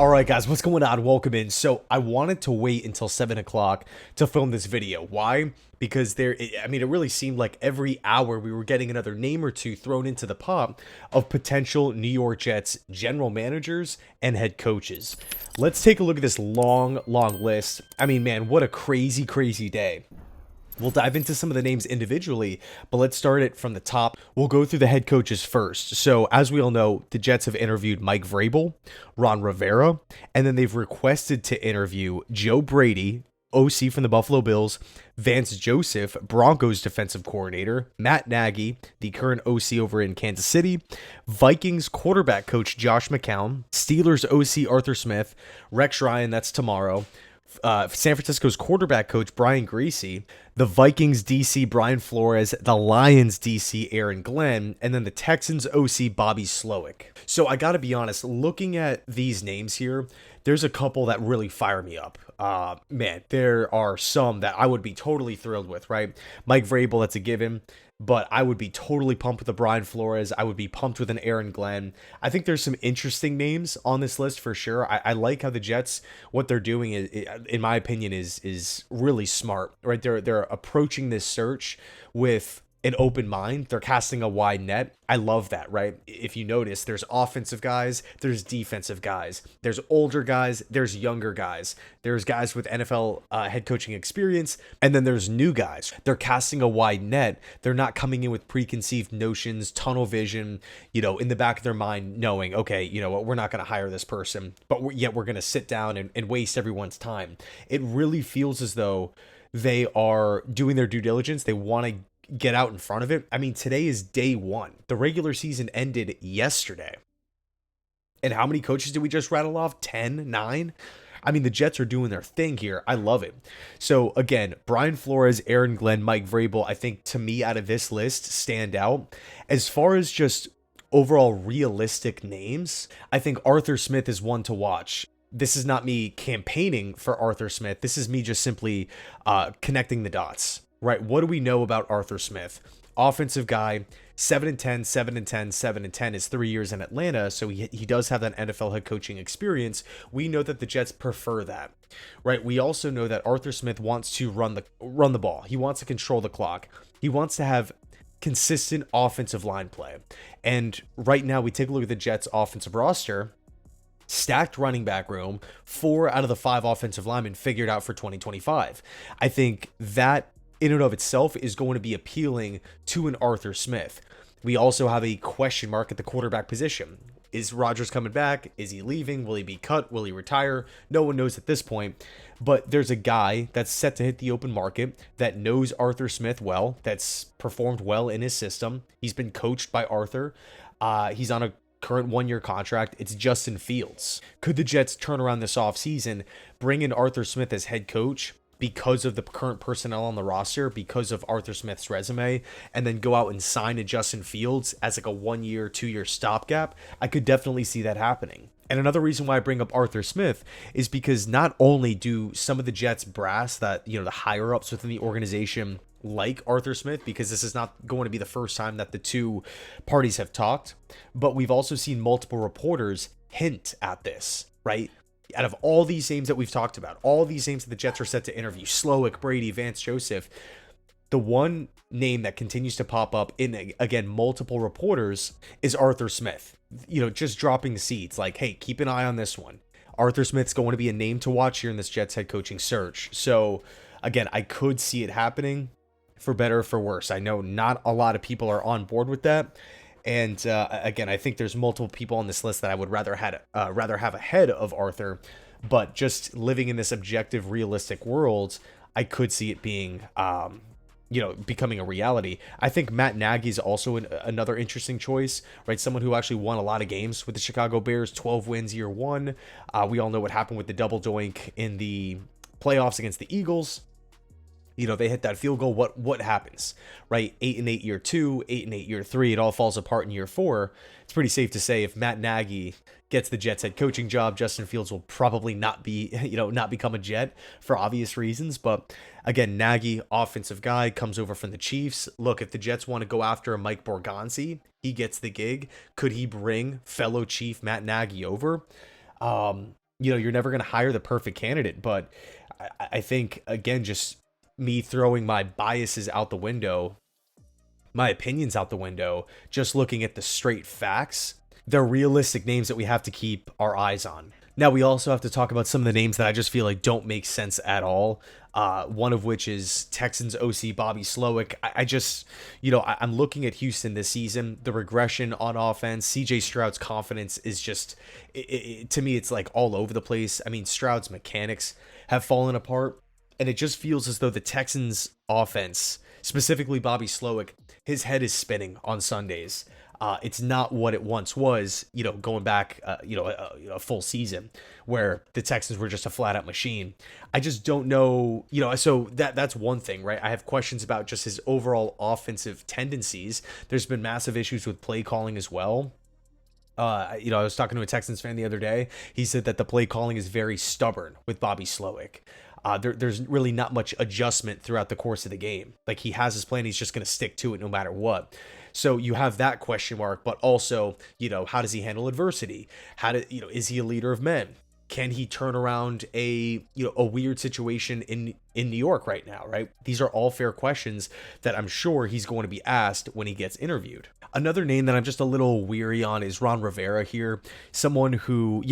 All right, guys, what's going on? Welcome in. So I wanted to wait until 7 o'clock to film this video. Why? Because it really seemed like every hour we were getting another name or two thrown into the pot of potential New York Jets general managers and head coaches. Let's take a look at this long list. I mean, man, what a crazy, crazy day. We'll dive into some of the names individually, but let's start it from the top. We'll go through the head coaches first. So, as we all know, the Jets have interviewed Mike Vrabel, Ron Rivera, and then they've requested to interview Joe Brady, OC from the Buffalo Bills, Vance Joseph, Broncos defensive coordinator, Matt Nagy, the current OC over in Kansas City, Vikings quarterback coach Josh McCown, Steelers OC Arthur Smith, Rex Ryan, that's tomorrow, San Francisco's quarterback coach Brian Griese, the Vikings DC Brian Flores, the Lions DC Aaron Glenn, and then the Texans OC Bobby Slowik. So I gotta be honest, looking at these names here, there's a couple that really fire me up. Man, there are some that I would be totally thrilled with, right? Mike Vrabel, that's a given. But I would be totally pumped with a Brian Flores. I would be pumped with an Aaron Glenn. I think there's some interesting names on this list for sure. I like how the Jets, what they're doing is, in my opinion, is really smart, right? They're approaching this search with an open mind. They're casting a wide net. I love that, right? If you notice, there's offensive guys, there's defensive guys, there's older guys, there's younger guys, there's guys with NFL head coaching experience, and then there's new guys. They're casting a wide net. They're not coming in with preconceived notions, tunnel vision, in the back of their mind, knowing, okay, you know what, we're not going to hire this person, but yet we're going to sit down and waste everyone's time. It really feels as though they are doing their due diligence. They want to get out in front of it. I mean, today is day one. The regular season ended yesterday. And how many coaches did we just rattle off? 10, 9? I mean, the Jets are doing their thing here. I love it. So again, Brian Flores, Aaron Glenn, Mike Vrabel, I think to me out of this list stand out. As far as just overall realistic names, I think Arthur Smith is one to watch. This is not me campaigning for Arthur Smith. This is me just simply connecting the dots. Right, what do we know about Arthur Smith? Offensive guy, 7-10, 7-10, 7-10 is 3 years in Atlanta, so he does have that NFL head coaching experience. We know that the Jets prefer that, right? We also know that Arthur Smith wants to run the ball. He wants to control the clock. He wants to have consistent offensive line play. And right now, we take a look at the Jets' offensive roster. Stacked running back room, 4 out of the 5 offensive linemen figured out for 2025. I think that in and of itself is going to be appealing to an Arthur Smith. We also have a question mark at the quarterback position. Is Rodgers coming back? Is he leaving? Will he be cut? Will he retire? No one knows at this point. But there's a guy that's set to hit the open market that knows Arthur Smith well, that's performed well in his system. He's been coached by Arthur. He's on a current 1-year contract. It's Justin Fields. Could the Jets turn around this offseason, bring in Arthur Smith as head coach because of the current personnel on the roster, because of Arthur Smith's resume, and then go out and sign a Justin Fields as like a 1-year, 2-year stopgap? I could definitely see that happening. And another reason why I bring up Arthur Smith is because not only do some of the Jets brass that, the higher ups within the organization like Arthur Smith, because this is not going to be the first time that the two parties have talked, but we've also seen multiple reporters hint at this, right? Out of all these names that we've talked about, all these names that the Jets are set to interview, Slowik, Brady, Vance Joseph, the one name that continues to pop up in, again, multiple reporters is Arthur Smith. Just dropping the seeds like, hey, keep an eye on this one. Arthur Smith's going to be a name to watch here in this Jets head coaching search. So, again, I could see it happening for better or for worse. I know not a lot of people are on board with that. And again, I think there's multiple people on this list that I would rather have ahead of Arthur, but just living in this objective, realistic world, I could see it being, becoming a reality. I think Matt Nagy is also another interesting choice, right? Someone who actually won a lot of games with the Chicago Bears, 12 wins year one. We all know what happened with the double doink in the playoffs against the Eagles. They hit that field goal. What happens, right? 8-8 year 2, 8-8 year 3. It all falls apart in year 4. It's pretty safe to say if Matt Nagy gets the Jets head coaching job, Justin Fields will probably not become a Jet for obvious reasons. But again, Nagy, offensive guy, comes over from the Chiefs. Look, if the Jets want to go after a Mike Borgonzi, he gets the gig. Could he bring fellow Chief Matt Nagy over? you're never going to hire the perfect candidate. But I think, again, just me throwing my biases out the window, my opinions out the window, just looking at the straight facts, they're realistic names that we have to keep our eyes on. Now, we also have to talk about some of the names that I just feel like don't make sense at all. One of which is Texans OC Bobby Slowik. I just, I'm looking at Houston this season, the regression on offense. CJ Stroud's confidence is just, to me, it's like all over the place. I mean, Stroud's mechanics have fallen apart, and it just feels as though the Texans offense, specifically Bobby Slowik, his head is spinning on Sundays. It's not what it once was, going back, a full season where the Texans were just a flat out machine. I just don't know, so that's one thing, right? I have questions about just his overall offensive tendencies. There's been massive issues with play calling as well. I was talking to a Texans fan the other day. He said that the play calling is very stubborn with Bobby Slowik. There's really not much adjustment throughout the course of the game. Like, he has his plan, he's just going to stick to it no matter what. So you have that question mark, but also, how does he handle adversity? Is he a leader of men? Can he turn around a weird situation in New York right now, right? These are all fair questions that I'm sure he's going to be asked when he gets interviewed. Another name that I'm just a little weary on is Ron Rivera here. Someone who,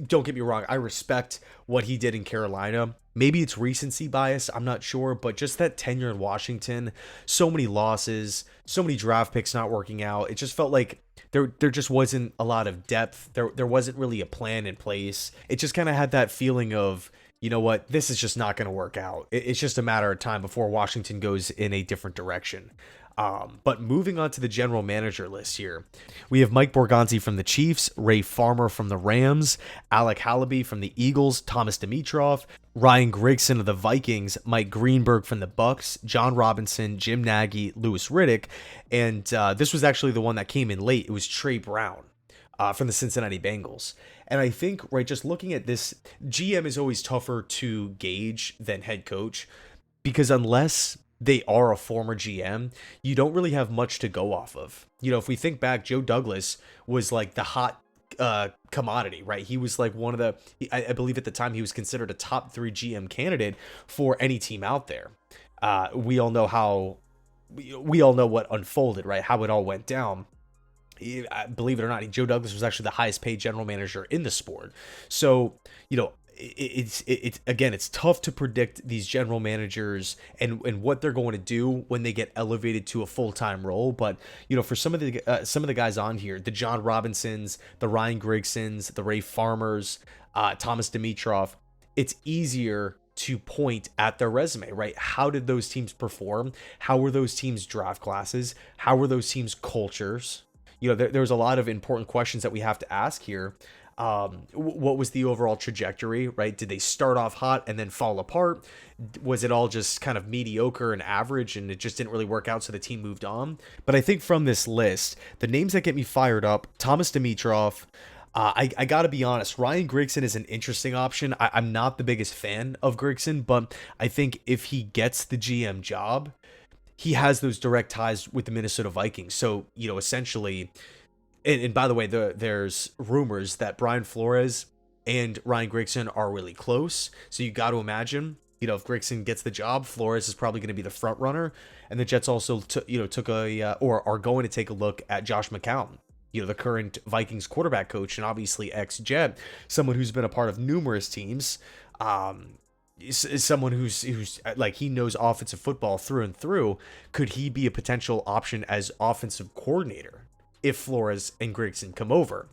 don't get me wrong, I respect what he did in Carolina. Maybe it's recency bias, I'm not sure, but just that tenure in Washington, so many losses, so many draft picks not working out. It just felt like there just wasn't a lot of depth. There wasn't really a plan in place. It just kind of had that feeling of, you know what, this is just not going to work out. It's just a matter of time before Washington goes in a different direction. But moving on to the general manager list here, we have Mike Borgonzi from the Chiefs, Ray Farmer from the Rams, Alec Halaby from the Eagles, Thomas Dimitroff, Ryan Grigson of the Vikings, Mike Greenberg from the Bucks, Jon Robinson, Jim Nagy, Louis Riddick, and this was actually the one that came in late. It was Trey Brown from the Cincinnati Bengals. And I think, right, just looking at this, GM is always tougher to gauge than head coach, because unless they are a former GM, you don't really have much to go off of. If we think back, Joe Douglas was like the hot commodity, right? He was like one of the, I believe at the time he was considered a top 3 GM candidate for any team out there. We all know what unfolded, right? How it all went down. Believe it or not, Joe Douglas was actually the highest paid general manager in the sport. So, it's again, it's tough to predict these general managers and what they're going to do when they get elevated to a full-time role. But for some of the guys on here, the Jon Robinsons, the Ryan Grigsons, the Ray Farmers, Thomas Dimitroff, it's easier to point at their resume, right? How did those teams perform? How were those teams draft classes? How were those teams cultures? There's a lot of important questions that we have to ask here. What was the overall trajectory, right? Did they start off hot and then fall apart? Was it all just kind of mediocre and average and it just didn't really work out, so the team moved on? But I think from this list, the names that get me fired up, Thomas Dimitroff, I gotta be honest, Ryan Grigson is an interesting option. I'm not the biggest fan of Grigson, but I think if he gets the GM job, he has those direct ties with the Minnesota Vikings. So, essentially, and by the way, there's rumors that Brian Flores and Ryan Grigson are really close. So you got to imagine, if Grigson gets the job, Flores is probably going to be the front runner. And the Jets also are going to take a look at Josh McCown, the current Vikings quarterback coach and obviously ex-Jet, someone who's been a part of numerous teams. Is someone who's like, he knows offensive football through and through. Could he be a potential option as offensive coordinator if Flores and Grigson come over?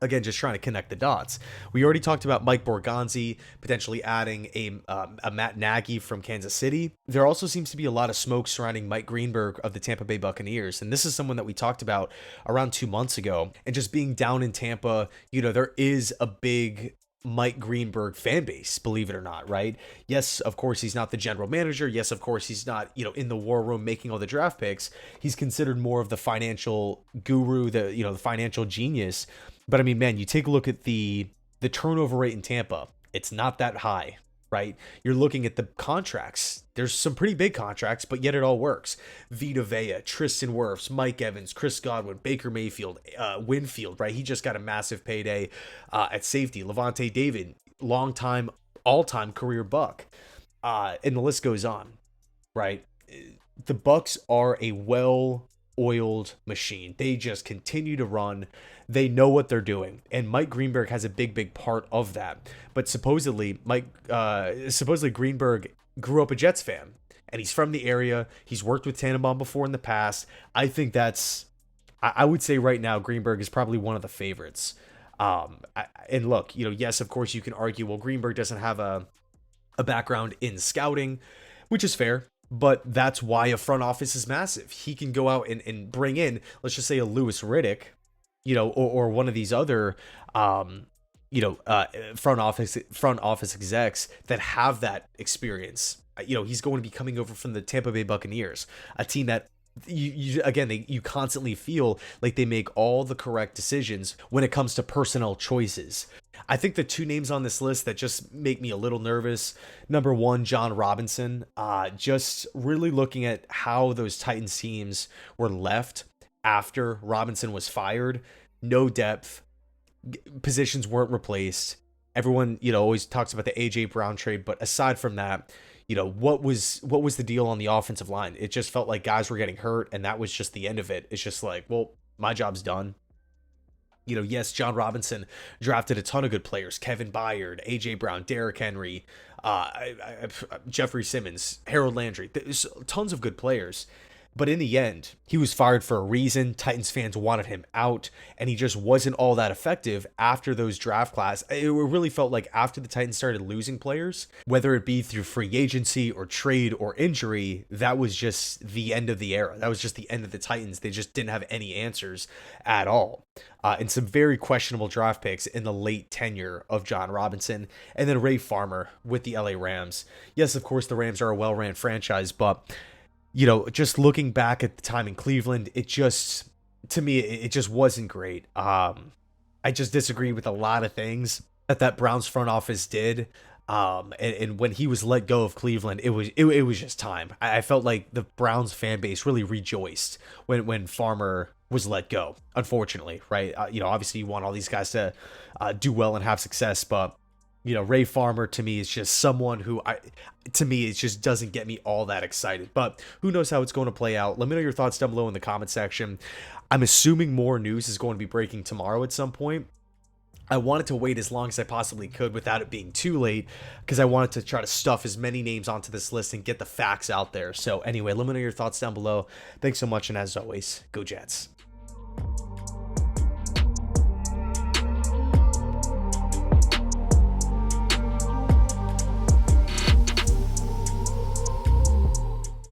Again, just trying to connect the dots. We already talked about Mike Borgonzi potentially adding a Matt Nagy from Kansas City. There also seems to be a lot of smoke surrounding Mike Greenberg of the Tampa Bay Buccaneers, and this is someone that we talked about around 2 months ago. And just being down in Tampa, there is a big Mike Greenberg fan base, believe it or not, right? Yes, of course, he's not the general manager. Yes, of course, he's not, in the war room making all the draft picks. He's considered more of the financial guru, the financial genius. But I mean, man, you take a look at the turnover rate in Tampa. It's not that high. right? You're looking at the contracts. There's some pretty big contracts, but yet it all works. Vita Vea, Tristan Wirfs, Mike Evans, Chris Godwin, Baker Mayfield, Winfield, right? He just got a massive payday at safety. Levante David, long-time, all-time career Buck. And the list goes on, right? The Bucks are a well-oiled machine. They just continue to run. They know what they're doing, and Mike Greenberg has a big part of that. But supposedly Greenberg grew up a Jets fan, and he's from the area. He's worked with Tannenbaum before in the past. I think I would say right now Greenberg is probably one of the favorites. And look, yes, of course you can argue, well, Greenberg doesn't have a background in scouting, which is fair. But that's why a front office is massive. He can go out and bring in, let's just say, a Louis Riddick, or one of these other, front office execs that have that experience. He's going to be coming over from the Tampa Bay Buccaneers, a team that you constantly feel like they make all the correct decisions when it comes to personnel choices. I think the two names on this list that just make me a little nervous. Number one, Jon Robinson. Just really looking at how those Titans teams were left after Robinson was fired. No depth. Positions weren't replaced. Everyone, always talks about the AJ Brown trade, but aside from that, what was the deal on the offensive line? It just felt like guys were getting hurt, and that was just the end of it. It's just like, well, my job's done. Yes, Jon Robinson drafted a ton of good players. Kevin Byard, A.J. Brown, Derrick Henry, Jeffrey Simmons, Harold Landry. There's tons of good players. But in the end, he was fired for a reason. Titans fans wanted him out, and he just wasn't all that effective after those draft class. It really felt like after the Titans started losing players, whether it be through free agency or trade or injury, that was just the end of the era. That was just the end of the Titans. They just didn't have any answers at all. And some very questionable draft picks in the late tenure of Jon Robinson. And then Ray Farmer with the LA Rams. Yes, of course, the Rams are a well-ran franchise, but just looking back at the time in Cleveland, it just wasn't great. I just disagree with a lot of things that Browns front office did. And when he was let go of Cleveland, it was just time. I felt like the Browns fan base really rejoiced when Farmer was let go, unfortunately, right? Obviously you want all these guys to do well and have success, but Ray Farmer to me is just someone who it just doesn't get me all that excited, but who knows how it's going to play out. Let me know your thoughts down below in the comment section. I'm assuming more news is going to be breaking tomorrow at some point. I wanted to wait as long as I possibly could without it being too late, because I wanted to try to stuff as many names onto this list and get the facts out there. So anyway, let me know your thoughts down below. Thanks so much, and as always, go Jets.